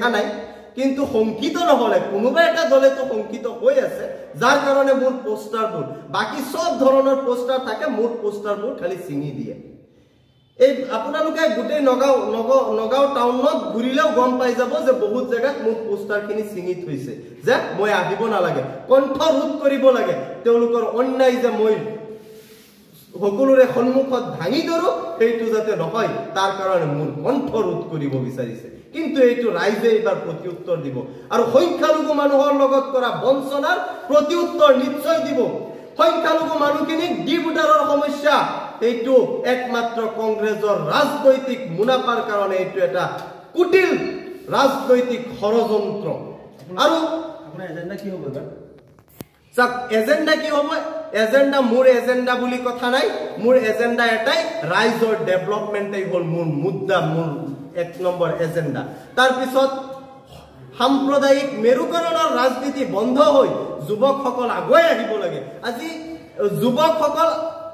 দেখা নাই কিন্তু শংকিত নহলে কোনোবা এটা দলে তো শংকিত হৈ আছে যাৰ কাৰণে মোৰ পোষ্টাৰবোৰ বাকি সব ধৰণৰ পোষ্টাৰ থাকে মোৰ পোষ্টাৰবোৰ খালি চিঙি দিয়ে এই আপোনালোকে গুটে নগাঁও টাউনত ঘুৰিলেও গম পাই যাব যে বহুত জায়গাত মোৰ পোষ্টাৰখিনি চিঙি থৈছে যে মই আহিব নালাগে কণ্ঠ ৰোধ কৰিব লাগে তেওঁলোকৰ অন্যায় যে মই সকলোৰে সন্মুখত ভাঙি ধৰো সেইটো যাতে নহয় তাৰ কাৰণে মোৰ কণ্ঠ ৰোধ কৰিব বিচাৰিছে কিন্তু এইটো ৰাইজে এবাৰ প্ৰত্যুত্তৰ দিব আৰু সংখ্যালঘু মানুহৰ লগত কৰা বঞ্চনাৰ প্ৰত্যুত্তৰ নিশ্চয় দিব সংখ্যালঘু মানুহখিনিক ডিভোটাৰৰ সমস্যা এইটো একমাত্ৰ কংগ্ৰেছৰ ৰাজনৈতিক মুনাফাৰ কাৰণে এইটো এটা কুটিল ৰাজনৈতিক ষড়যন্ত্ৰ আৰু আপোনাৰ এজেন্ডা কি হ'ব এবাৰ চাক এজেন্ডা কি হ'ব এজেন্ডা মোৰ এজেন্ডা বুলি কথা নাই মোৰ এজেন্ডা এটাই ৰাইজৰ ডেভেলপমেন্টই হ'ল মোৰ মুদ্দা মোৰ এক নম্বৰ এজেন্ডা তাৰ পিছত সাম্প্ৰদায়িক মেৰুকৰণৰ ৰাজনীতি বন্ধ হৈ যুৱকসকল আগুৱাই আহিব লাগে আজি যুৱকসকল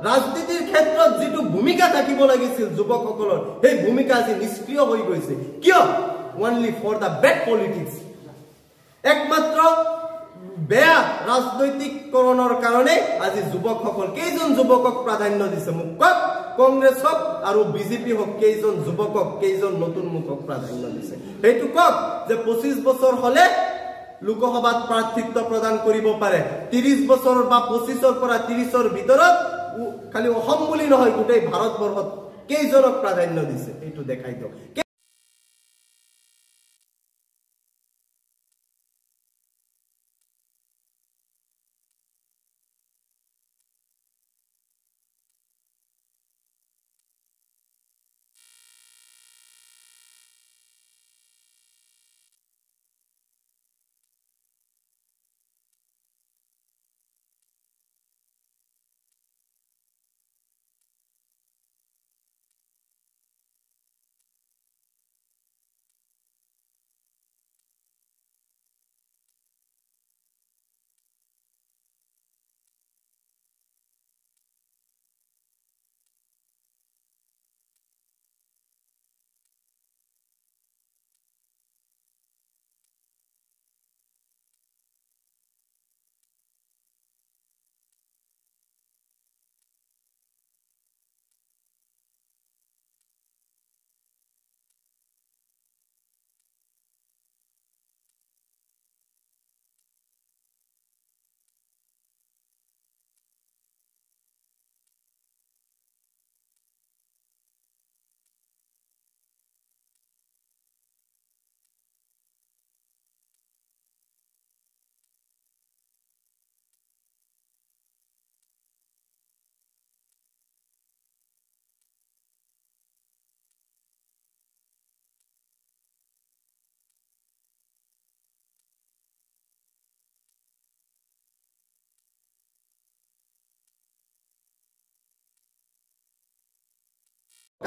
ৰাজনীতিৰ ক্ষেত্ৰত যেটো ভূমিকা থাকিব লাগিছিল যুৱকসকলৰ এই ভূমিকা আজি নিষ্ক্ৰিয় হৈ গৈছে কিয় only for the bad politics একমাত্ৰ বেয়া ৰাজনৈতিককৰণৰ কাৰণে আজি যুৱকসকল কেইজন যুৱকক প্ৰাধান্য দিছে মোক কওক কংগ্ৰেছ হওক আৰু বিজেপি হওক কেইজন যুৱকক কেইজন নতুন মুখক প্ৰাধান্য দিছে সেইটো কওক যে 25 বছৰ হলে লোকসভাত প্ৰাৰ্থিত্ব প্ৰদান কৰিব পাৰে 30 বছৰ বা 25ৰ পৰা 30ৰ ভিতৰত খালি অসম বুলি নহয় গোটেই ভাৰতবৰ্ষত কেইজনক প্ৰাধান্য দিছে এইটো দেখাই দিয়ক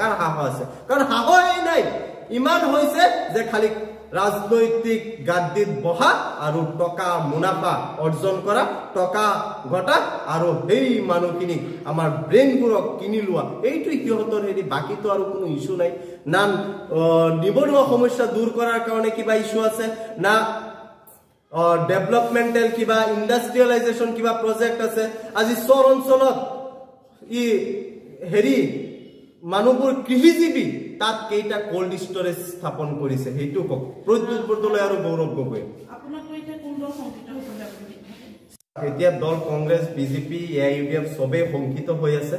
কাৰ হাহ আছে কাৰণ হাহই নাই ইমান হইছে যে খালি ৰাজনৈতিক গাদ্দিত বহা আৰু টকা মুনাফা অৰ্জন কৰা টকা ঘটা আৰু এই মানুহখিনি আমাৰ ব্ৰেইনবোৰক কিনি লোৱা এইটো কিহতৰ হেৰি বাকি তো আৰু কোনো ইস্যু নাই না নিবনুৱা সমস্যা দূৰ কৰাৰ কাৰণে কিবা ইস্যু আছে না ডেভেলপমেন্টাল কিবা ইন্ডাস্ট্ৰিয়েলাইজেশন কিবা প্ৰজেক্ট আছে আজি চৰ অঞ্চলত ই হেৰি মানুহবোৰ কৃষিজীৱী তাত কেইটা কোল্ড ষ্টৰেজ স্থাপন কৰিছে হেতু কক প্ৰদ্যুৎ বৰদলৈ আৰু গৌৰৱ গগৈ আপোনাক কইটা কোন দল সংকিত হৈছে আপুনি এতিয়া দল কংগ্ৰেছ বিজেপি এআইইউডিএফ সবে সংকিত হৈ আছে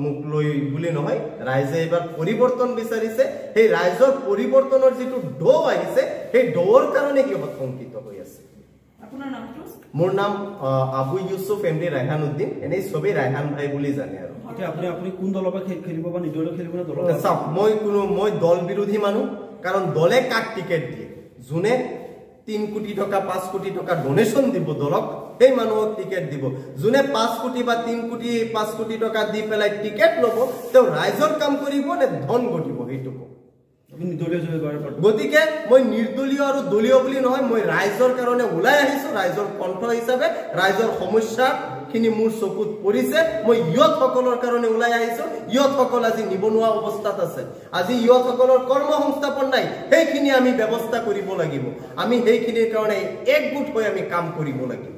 মুখ লৈ বুলি নহয় ৰাইজে এবাৰ পৰিৱৰ্তন বিচাৰিছে সেই ৰাইজৰ পৰিৱৰ্তনৰ যেটো ঢৌ আহিছে সেই ঢৌৰ কাৰণে কি সংকিত হৈ আছে আপোনাৰ নামটো মোৰ নাম আবু ইউসুফ এমডি ৰায়হান উদ্দিন এনে সবে ৰায়হান ভাই বুলি জানে আৰু এতিয়া আপুনি কোন দলৰ পৰা খেলিব বা নিদল খেলিব না দলৰ সব মই দল বিৰোধী মানুহ কাৰণ দলে কাক টিকেট দিয়ে জুনে 3 কোটি টকা 5 কোটি টকা ডোনেশন দিব দলক এই মানুহক টিকেট দিব জুনে 5 কোটি বা 3 কোটি 5 কোটি টকা দি পেলাই টিকেট লব তেও ৰাইজৰ কাম কৰিব নে ধন গটিব হেতু গতিকে মই নিৰ্দলীয় আৰু দলীয় বুলি নহয় মই ৰাইজৰ কাৰণে ওলাই আহিছো ৰাইজৰ কণ্ঠ হিচাপে ৰাইজৰ সমস্যা খিনি মোৰ চকুত পৰিছে মই ইয়ত সকলৰ কাৰণে ওলাই আহিছো ইয়ত সকল আজি নিবনুৱা অৱস্থাত আছে আজি ইয়ত সকলৰ কৰ্ম সংস্থাপন নাই সেইখিনি আমি ব্যৱস্থা কৰিব লাগিব আমি সেইখিনিৰ কাৰণে একগোট হৈ আমি কাম কৰিব লাগিব